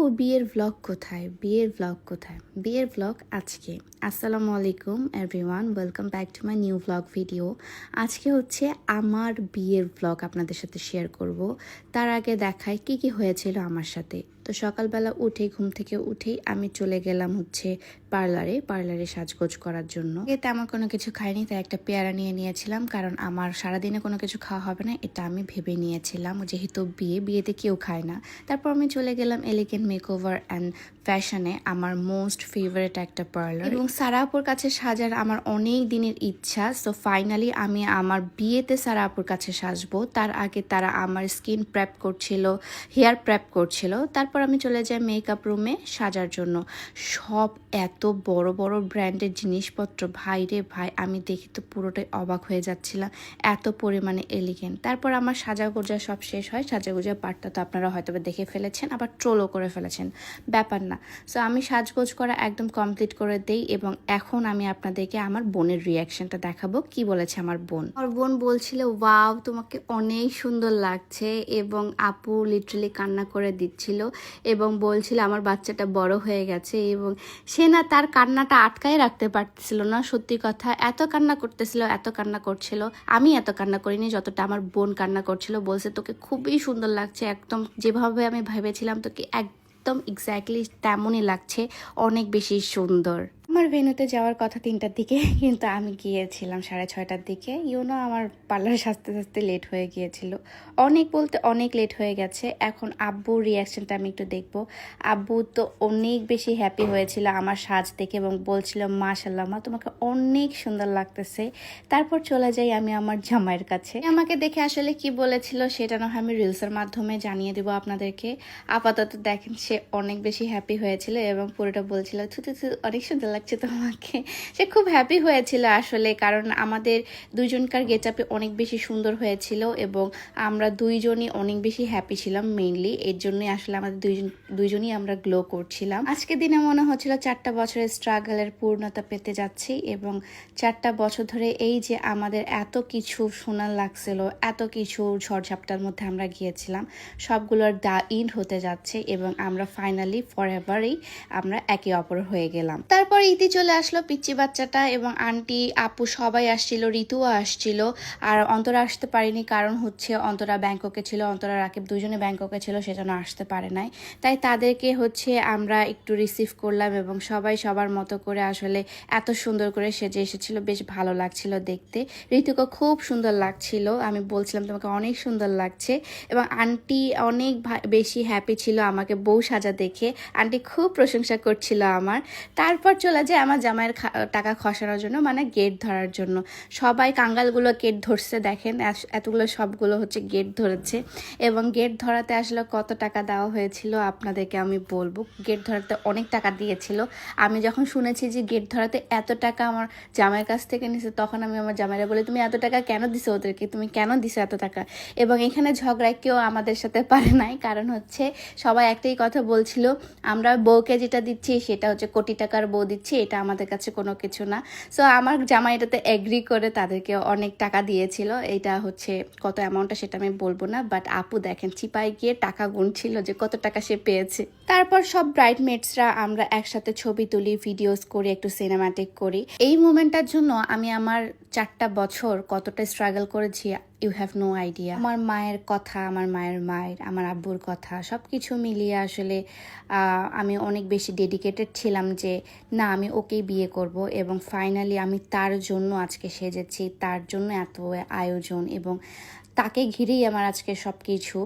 আপু বিয়ের ব্লগ কোথায়? বিয়ের ব্লগ আজকে। আসসালামু আলাইকুম everyone, welcome back to my new blog video. আজকে হচ্ছে আমার বিয়ের ব্লগ আপনাদের সাথে শেয়ার করব। তার আগে দেখাই কি হয়েছিল আমার সাথে। তো সকালবেলা ঘুম থেকে উঠেই আমি চলে গেলাম হচ্ছে পার্লারে সাজগোজ করার জন্য। তেমন কোনো কিছু খাইনি, তাই একটা পেয়ারা নিয়ে নিয়েছিলাম, কারণ আমার সারাদিনে কোনো কিছু খাওয়া হবে না এটা আমি ভেবে নিয়েছিলাম, যেহেতু বিয়েতে কেউ খায় না। তারপর আমি চলে গেলাম এলিগেন্ট মেকওভার অ্যান্ড ফ্যাশনে, আমার মোস্ট ফেভারিট একটা পার্লার, এবং সারা আপুর কাছে সাজার আমার অনেক দিনের ইচ্ছা। সো ফাইনালি আমি আমার বিয়েতে সারা আপুর কাছে সাজবো। তার আগে তারা আমার স্কিন প্রেপ করছিল, হেয়ার প্রেপ করছিল। তারপর আমি চলে যাই মেকআপ রুমে সাজার জন্য। সব এত বড় বড় ব্র্যান্ডের জিনিসপত্র, ভাই রে ভাই, আমি দেখি তো পুরোটাই অবাক হয়ে যাচ্ছিলাম, এত পরিমাণে এলিগেন্ট। তারপর আমার সাজাগোজা সব শেষ হয়। সাজাগোজা পার্টটা তো আপনারা হয়তো দেখে ফেলেছেন, আবার ট্রোলও করে ফেলেছেন, ব্যাপার না। সো আমি সাজগোজ করা একদম কমপ্লিট করে দেই, এবং এখন আমি আপনাদেরকে আমার বোনের রিয়াকশনটা দেখাবো। কি বলেছে আমার বোন বলছিল, ওয়াও তোমাকে অনেক সুন্দর লাগছে, এবং আপু লিটারালি কান্না করে দিচ্ছিল এবং বলছিল আমার বাচ্চাটা বড় হয়ে গেছে, এবং সে না তার কান্নাটা আটকায় রাখতে পারতেছিল না। সত্যি কথা, এত কান্না করছিল। আমি এত কান্না করিনি যতটা আমার বোন কান্না করছিল। বলছে তোকে খুবই সুন্দর লাগছে, একদম যেভাবে আমি ভেবেছিলাম তোকে একদম এক্স্যাক্টলি তেমনই লাগছে, অনেক বেশি সুন্দর। আমার ভেন্যুতে যাওয়ার কথা 3টার দিকে, কিন্তু আমি গিয়েছিলাম 6:30টার দিকে। আমার পার্লার সাজতে লেট হয়ে গিয়েছিল, অনেক বলতে অনেক লেট হয়ে গেছে। এখন আব্বুর রিয়াকশনটা আমি একটু দেখবো। আব্বু তো অনেক বেশি হ্যাপি হয়েছিল আমার সাজ দেখে, এবং বলছিল মাশাল্লাহ মা তোমাকে অনেক সুন্দর লাগতেছে। তারপর চলে যাই আমি আমার জামাইয়ের কাছে। আমাকে দেখে আসলে কি বলেছিল সেটা না হয় আমি রিলসের মাধ্যমে জানিয়ে দেবো আপনাদেরকে। আপাতত দেখেন সে অনেক বেশি হ্যাপি হয়েছিল, এবং পুরোটা বলছিল থু অনেক সুন্দর লাগছে তোমাকে। সে খুব হ্যাপি হয়েছিল আসলে, কারণ আমাদের দুইজনকার গেট আপে অনেক বেশি সুন্দর হয়েছিল, এবং আমরা দুইজনই অনেক বেশি হ্যাপি ছিলাম। মেইনলি এর জন্যই আসলে আমাদের দুইজনই আমরা গ্লো করছিলাম। আজকে দিনে মনে হচ্ছিল 4টা বছরের স্ট্রাগলের পূর্ণতা পেতে যাচ্ছি, এবং 4টা বছর ধরে এই যে আমাদের এত কিছু শোনার লাগছিল, এত কিছু ঝড়ঝাপটার মধ্যে আমরা গিয়েছিলাম, সবগুলোর দা ইন্ড হতে যাচ্ছে, এবং আমরা ফাইনালি ফর এভারই আমরা একে অপর হয়ে গেলাম। তারপর ইতি চলে আসলো, পিচ্চি বাচ্চাটা এবং আন্টি আপু সবাই আসছিল, ঋতুও আসছিল। আর অন্তরা আসতে পারেনি, কারণ হচ্ছে অন্তরা ব্যাংককে ছিল, অন্তরা রাকিব দুজনে ব্যাংককে ছিল, সেজন্য আসতে পারে নাই। তাই তাদেরকে হচ্ছে আমরা একটু রিসিভ করলাম, এবং সবাই সবার মতো করে আসলে এত সুন্দর করে সেজে এসেছিল, বেশ ভালো লাগছিল দেখতে। ঋতুকে খুব সুন্দর লাগছিল, আমি বলছিলাম তোমাকে অনেক সুন্দর লাগছে, এবং আন্টি অনেক বেশি হ্যাপি ছিল আমাকে বউ সাজা দেখে। আন্টি খুব প্রশংসা করছিল আমার। তারপর চলে যায় আমার জামাইয়ের টাকা খসানোর জন্য, মানে গেট ধরার জন্য। সবাই কাঙ্গালগুলো গেট ধরছে, দেখেন এতগুলো সবগুলো হচ্ছে গেট ধরেছে, এবং গেট ধরাতে আসলে কত টাকা দেওয়া হয়েছিল আপনাদেরকে আমি বলবো। গেট ধরাতে অনেক টাকা দিয়েছিল। আমি যখন শুনেছি যে গেট ধরাতে এত টাকা আমার জামাইয়ের কাছ থেকে নিছে, তখন আমি আমার জামাইরা বলি তুমি এত টাকা কেন দিছো ওদেরকে, তুমি কেন দিছো এত টাকা? এবং এখানে ঝগড়ায় কেউ আমাদের সাথে পারে নাই, কারণ হচ্ছে সবাই একটাই কথা বলছিল, আমরা বউকে যেটা দিচ্ছি সেটা হচ্ছে কোটি টাকার বউ দিচ্ছি, এটা আমাদের কাছে কোনো কিছু না। সো আমার জামাই এটাতে এগ্রি করে তাদেরকে অনেক টাকা দিয়েছিল। এটা হচ্ছে কত অ্যামাউন্টটা সেটা আমি বলবো না, বাট আপু দেখেন চিপায় গিয়ে টাকা গুনছিল যে কত টাকা সে পেয়েছে। তারপর সব ব্রাইডমেটসরা আমরা একসাথে ছবি তুলি, ভিডিওস করি, একটু সিনেমাটিক করি। এই মোমেন্টটার জন্য আমি আমার 4টা বছর কতটা স্ট্রাগল করেছি, ইউ হ্যাভ নো আইডিয়া। আমার মায়ের কথা, আমার আমার আব্বুর কথা, সব কিছু মিলিয়ে আসলে আমি অনেক বেশি ডেডিকেটেড ছিলাম যে না আমি ওকেই বিয়ে করব, এবং ফাইনালি আমি তার জন্য আজকে সেজেছি, তার জন্য এত আয়োজন, এবং তাকে ঘিরেই আমার আজকে সব কিছু।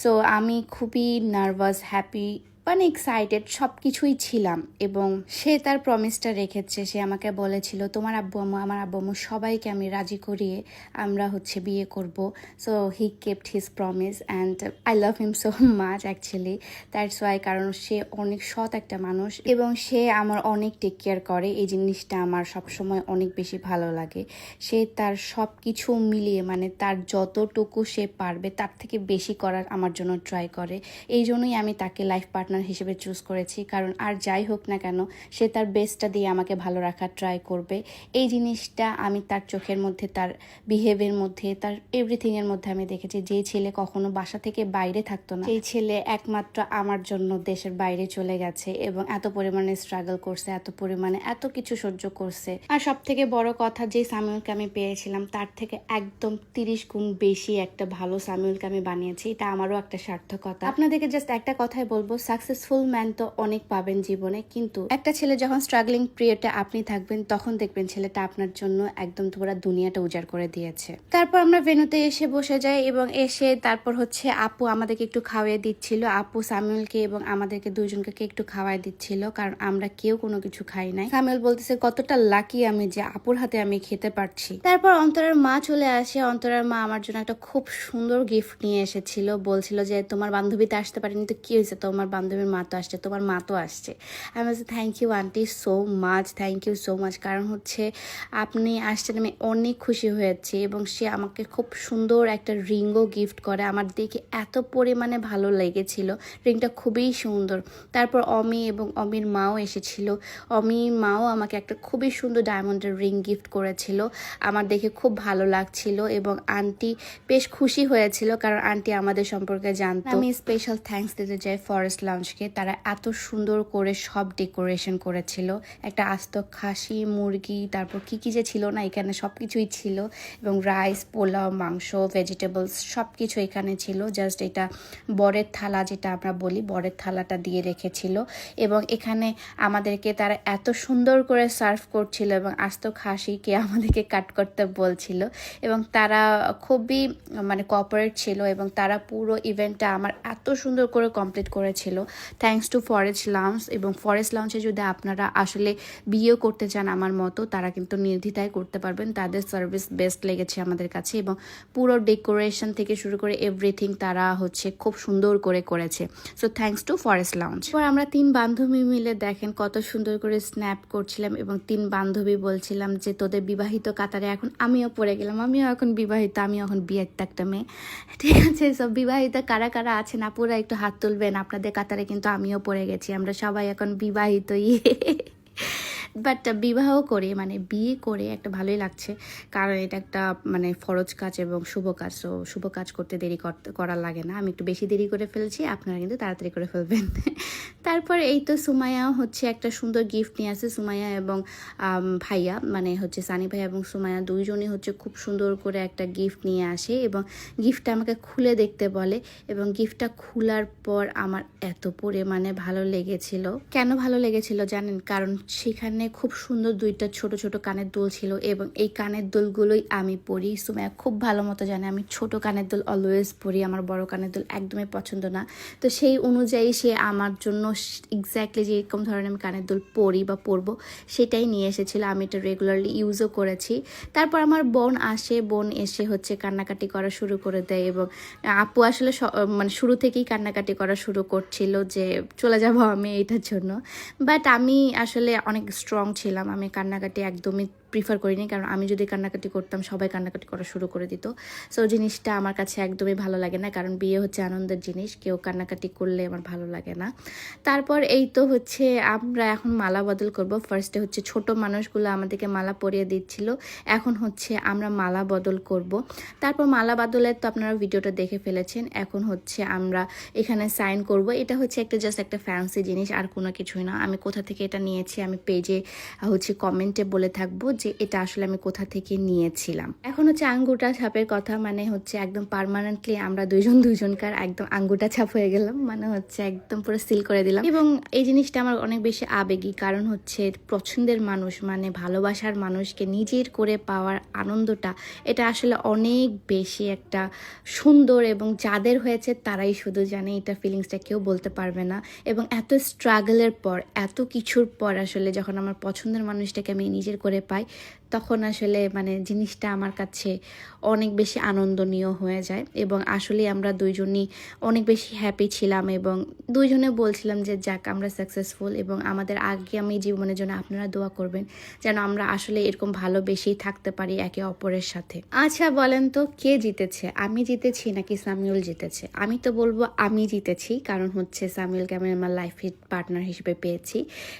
সো আমি খুবই নার্ভাস, হ্যাপি, মানে এক্সাইটেড সব কিছুই ছিলাম, এবং সে তার প্রমিসটা রেখেছে। সে আমাকে বলেছিল তোমার আব্বু আম্মু, আমার আব্বু আম্মু সবাইকে আমি রাজি করিয়ে আমরা হচ্ছে বিয়ে করব। So he kept his promise, and I love him so much actually, that's why. কারণ সে অনেক সৎ একটা মানুষ, এবং সে আমার অনেক টেক কেয়ার করে। এই জিনিসটা আমার সবসময় অনেক বেশি ভালো লাগে। সে তার সব কিছু মিলিয়ে, মানে তার যতটুকু সে পারবে তার থেকে বেশি করার আমার জন্য ট্রাই করে। এই জন্যই আমি তাকে লাইফ পার্টনার পার্টনার হিসেবে চুজ করেছি, কারণ আর যাই হোক না কেন সে তার বেস্টটা দিয়ে আমাকে ভালো রাখার ট্রাই করবে। এই জিনিসটা আমি তার চোখের মধ্যে, তার বিহেভিয়ার মধ্যে, তার এভরিথিংয়ের মধ্যে আমি দেখেছি। যে ছেলে কখনো বাসা থেকে বাইরে থাকতো না, সেই ছেলে একমাত্র আমার জন্য দেশের বাইরে চলে গেছে এবং এত পরিমাণে স্ট্রাগল করছে, এত পরিমাণে এত কিছু সহ্য করছে। আর সব থেকে বড় কথা, যে সামিউলকে আমি পেয়েছিলাম তার থেকে একদম 30 গুণ বেশি একটা ভালো সামিউলকে আমি বানিয়েছি। এটা আমারও একটা সার্থকতা। আপনাদেরকে জাস্ট একটা কথাই বলবো, সাকসেসফুল ম্যান তো অনেক পাবেন জীবনে, কিন্তু একটা ছেলে যখন স্ট্রাগলিং পিরিয়ডে আপনি থাকবেন তখন দেখবেন ছেলেটা আপনার জন্য একদম পুরো দুনিয়াটা উজাড় করে দিয়েছে। তারপর আমরা ভেন্যুতে এসে বসে যাই এবং এসে তারপর হচ্ছে আপু আমাদেরকে একটু খাওয়াই দিচ্ছিল। আপু সামিউলকে এবং আমাদেরকে দুইজনকে একটু খাওয়াই দিচ্ছিল, কারণ আমরা কেউ কোনো কিছু খাই নাই। সামিউল বলতেছে কতটা লাকি আমি যে আপুর হাতে আমি খেতে পারছি। তারপর অন্তরার মা চলে আসে। অন্তরার মা আমার জন্য একটা খুব সুন্দর গিফট নিয়ে এসেছিল। বলছিল যে তোমার বান্ধবীতে আসতে পারেনি তো কি হয়েছে, তোমার বান্ধবীর মা তো আসছে, তোমার মা তো আসছে। আমি বলছি thank you aunty so much, thank you so much, কারণ হচ্ছে আপনি আসছেন, আমি অনেক খুশি হয়েছি। এবং সে আমাকে খুব সুন্দর একটা রিংও গিফট করে, আমার দেখে এত পরিমাণে ভালো লেগেছিল। রিংটা খুবই সুন্দর। তারপর অমি এবং অমির মাও এসেছিল। অমির মাও আমাকে একটা খুবই সুন্দর ডায়মন্ডের রিং গিফট করেছিল, আমার দেখে খুব ভালো লাগছিল এবং আন্টি বেশ খুশি হয়েছিল, কারণ আন্টি আমাদের সম্পর্কে জানতো। আমি স্পেশাল থ্যাঙ্কস দিতে চাই ফরেস্ট লাউঞ্জকে, তারা এত সুন্দর করে সব ডেকোরেশন করেছিল। একটা আস্ত খাসি, মুরগি, তারপর কি কি যে ছিল না, এখানে সব কিছুই ছিল এবং রাইস, পোলাও, মাংস, ভেজিটেবলস সব কিছু এখানে ছিল। জাস্ট এটা বরের থালা যেটা আমরা বলি, বরের থালাটা দিয়ে রেখেছিল এবং এখানে আমাদেরকে তারা এত সুন্দর করে সার্ভ করছিল এবং আস্ত খাসিকে আমাদেরকে কাট করতে বলছিল এবং তারা খুবই মানে কোঅপারেট ছিল এবং তারা পুরো ইভেন্টটা আমার এত সুন্দর করে কমপ্লিট করেছিল। Thanks to forest lounge. এবং ফরেস্ট লাউঞ্জে যদি আপনারা আসলে বিয়েও করতে চান আমার মতো, তারা কিন্তু নির্দ্বিধায় করতে পারবেন। তাদের সার্ভিস বেস্ট লেগেছে আমাদের কাছে এবং পুরো ডেকোরেশন থেকে শুরু করে এভরিথিং তারা হচ্ছে খুব সুন্দর করে করেছে। So thanks to forest lounge. পর আমরা 3 বান্ধবী মিলে দেখেন কত সুন্দর করে স্ন্যাপ করছিলাম এবং 3 বান্ধবী বলছিলাম যে তোদের বিবাহিত কাতারে এখন আমিও পড়ে গেলাম, আমিও এখন বিবাহিত, আমিও এখন বিয়ের একটা মেয়ে। ঠিক আছে, সব বিবাহিত কারা কারা আছেন আপুরা একটু হাত তুলবেন, আপনাদের কাতারে কিন্তু আমিও পড়ে গেছি, আমরা সবাই এখন বিবাহিত। বাট বিবাহ করে মানে বিয়ে করে একটা ভালোই লাগছে, কারণ এটা একটা মানে ফরজ কাজ এবং শুভ কাজ। তো শুভ কাজ করতে দেরি করার লাগে না। আমি একটু বেশি দেরি করে ফেলছি, আপনারা কিন্তু তাড়াতাড়ি করে ফেলবেন। তারপর এই তো সুমাইয়া হচ্ছে একটা সুন্দর গিফট নিয়ে আসে। সুমাইয়া এবং ভাইয়া মানে হচ্ছে সানি ভাইয়া এবং সুমাইয়া দুইজনই হচ্ছে খুব সুন্দর করে একটা গিফট নিয়ে আসে এবং গিফটটা আমাকে খুলে দেখতে বলে এবং গিফটটা খোলার পর আমার এত পরিমাণে ভালো লেগেছিল। কেন ভালো লেগেছিল জানেন? কারণ সেখানে খুব সুন্দর 2টা ছোট ছোট কানের দুল ছিল এবং এই কানের দুলগুলোই আমি পরি। সুমাইয়া খুব ভালো মতো জানে আমি ছোট কানের দুল অলওয়েজ পরি, আমার বড় কানের দুল একদমই পছন্দ না। তো সেই অনুযায়ী সে আমার জন্য এক্স্যাক্টলি যেরকম ধরনের আমি কানের দুল পরি বা পরবো সেটাই নিয়ে এসেছিল। আমি এটা রেগুলারলি ইউজও করেছি। তারপর আমার বোন আসে, বোন এসে হচ্ছে কান্নাকাটি করা শুরু করে দেয় এবং আপু আসলে মানে শুরু থেকেই কান্নাকাটি করা শুরু করছিল যে চলে যাব আমি এটার জন্য। বাট আমি আসলে অনেক স্ট্রং ছিলাম, আমি কান্নাকাটি একদমই প্রিফার করিনি, কারণ আমি যদি কান্নাকাটি করতাম সবাই কান্নাকাটি করা শুরু করে দিত। সো জিনিসটা আমার কাছে একদমই ভালো লাগে না, কারণ বিয়ে হচ্ছে আনন্দের জিনিস, কেউ কান্নাকাটি করলে আমার ভালো লাগে না। তারপর এই তো হচ্ছে আমরা এখন মালা বদল করব। ফার্স্টে হচ্ছে ছোট মানুষগুলো আমাদেরকে মালা পরিয়ে দিচ্ছিল, এখন হচ্ছে আমরা মালা বদল করব। তারপর মালা বদলের তো আপনারা ভিডিওটা দেখে ফেলেছেন। এখন হচ্ছে আমরা এখানে সাইন করব। এটা হচ্ছে একটা জাস্ট একটা ফ্যান্সি জিনিস, আর কোনো কিছুই না। আমি কোথা থেকে এটা নিয়েছি আমি পেজে হচ্ছে কমেন্টে বলে থাকবো যে এটা আসলে আমি কোথা থেকে নিয়েছিলাম। এখন হচ্ছে আঙ্গুটা ছাপের কথা, মানে হচ্ছে একদম পার্মানেন্টলি আমরা দুজনকার একদম আঙ্গুটা ছাপ হয়ে গেলাম, মানে হচ্ছে একদম পুরো সিল করে দিলাম। এবং এই জিনিসটা আমার অনেক বেশি আবেগী, কারণ হচ্ছে পছন্দের মানুষ মানে ভালোবাসার মানুষকে নিজের করে পাওয়ার আনন্দটা এটা আসলে অনেক বেশি একটা সুন্দর এবং যাদের হয়েছে তারাই শুধু জানে এটা ফিলিংসটা, কেউ বলতে পারবে না। এবং এত স্ট্রাগলের পর, এত কিছুর পর আসলে যখন আমার পছন্দের মানুষটাকে আমি নিজের করে পাই তখন আসলে মানে জিনিসটা আমার কাছে অনেক বেশি আনন্দনীয় হয়ে যায় এবং আসলে আমরা দুইজনই অনেক বেশি হ্যাপি ছিলাম এবং দুইজনে বলছিলাম যে যাক আমরা সাকসেসফুল এবং আমাদের আগামী জীবনের জন্য আপনারা দোয়া করবেন যেন আমরা আসলে এরকম ভালোবেসেই থাকতে পারি একে অপরের সাথে। আচ্ছা বলেন তো কে জিতেছে, আমি জিতেছি নাকি সামিউল জিতেছে? আমি তো বলবো আমি জিতেছি, কারণ হচ্ছে সামিউলকে আমি আমার লাইফ পার্টনার হিসেবে পেয়েছি।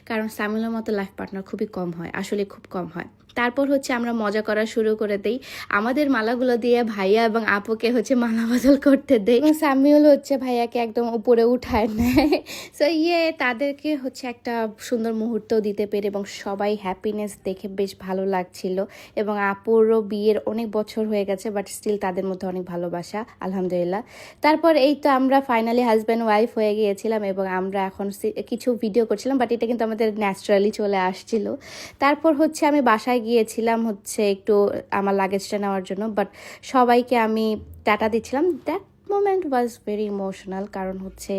কারণ সামিউলের মতো লাইফ পার্টনার খুবই কম হয়, আসলে খুব কম হয়। তারপর হচ্ছে আমরা মজা করা শুরু করে দেই, আমাদের মালাগুলো দিয়ে ভাইয়া এবং আপুকে হচ্ছে মালা বদল করতে দেই এবং সামিউল হচ্ছে ভাইয়াকে একদম উপরে উঠায় নেয়। সো তাদেরকে হচ্ছে একটা সুন্দর মুহূর্ত দিতে পেরে এবং সবাই হ্যাপিনেস দেখে বেশ ভালো লাগছিল এবং আপুরও বিয়ের অনেক বছর হয়ে গেছে বাট স্টিল তাদের মধ্যে অনেক ভালোবাসা আলহামদুলিল্লাহ। তারপর এই তো আমরা ফাইনালি হাজব্যান্ড ওয়াইফ হয়ে গিয়েছিলাম এবং আমরা এখন কিছু ভিডিও করছিলাম বাট এটা কিন্তু আমাদের ন্যাচারালি চলে আসছিল। তারপর হচ্ছে আমি বাসায় গিয়েছিলাম হচ্ছে একটু আমার লাগেজটা নেওয়ার জন্য, বাট সবাইকে আমি টাটা দিচ্ছিলাম। That moment was very emotional, কারণ হচ্ছে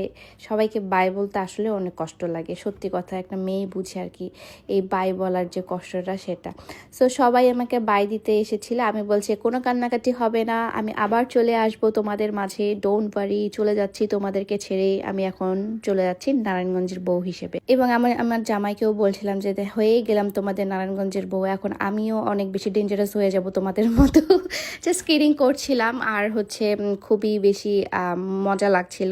সবাইকে বাই বলতে আসলে অনেক কষ্ট লাগে, সত্যি কথা একটা মেয়ে বুঝে আর কি এই বাই বলার যে কষ্টটা সেটা। সো সবাই আমাকে বাই দিতে এসেছিল, আমি বলছি কোনো কান্নাকাটি হবে না, আমি আবার চলে আসব তোমাদের মাঝে, ডোন্ট ওয়ারি, চলে যাচ্ছি তোমাদেরকে ছেড়ে, আমি এখন চলে যাচ্ছি নারায়ণগঞ্জের বউ হিসেবে। এবং আমার জামাইকেও বলছিলাম যে হয়েই গেলাম তোমাদের নারায়ণগঞ্জের বউ, এখন আমিও অনেক বেশি ডেঞ্জারাস হয়ে যাব তোমাদের মতো। জাস্ট কিডিং করছিলাম আর হচ্ছে খুবই বেশি মজা লাগছিল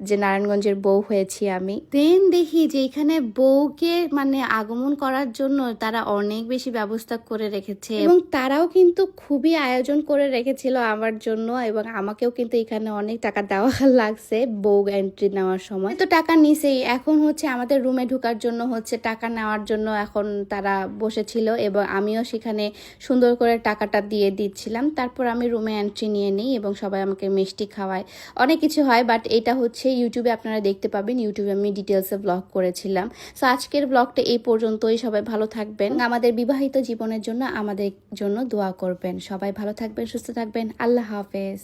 যে নারায়ণগঞ্জের বউ হয়েছি আমি। দেন দেখি যে এখানে বউকে মানে আগমন করার জন্য তারা অনেক বেশি ব্যবস্থা করে রেখেছে এবং তারাও কিন্তু খুবই আয়োজন করে রেখেছিল আমার জন্য এবং আমাকেও কিন্তু এখানে অনেক টাকা দেওয়া লাগছে বউ এন্ট্রি নেওয়ার সময়। তো টাকা নিছেই, এখন হচ্ছে আমাদের রুমে ঢোকার জন্য হচ্ছে টাকা নেওয়ার জন্য এখন তারা বসেছিল এবং আমিও সেখানে সুন্দর করে টাকাটা দিয়ে দিচ্ছিলাম। তারপর আমি রুমে এন্ট্রি নিয়ে নিই এবং সবাই আমাকে মিষ্টি খাওয়ায়, অনেক কিছু হয়। বাট এটা হচ্ছে ইউটিউবে আপনারা দেখতে পাবেন, ইউটিউবে আমি ডিটেলসে ব্লগ করেছিলাম। সো আজকের ব্লগটা এই পর্যন্তই, সবাই ভালো থাকবেন, আমাদের বিবাহিত জীবনের জন্য আমাদের জন্য দোয়া করবেন, সবাই ভালো থাকবেন, সুস্থ থাকবেন, আল্লাহ হাফেজ।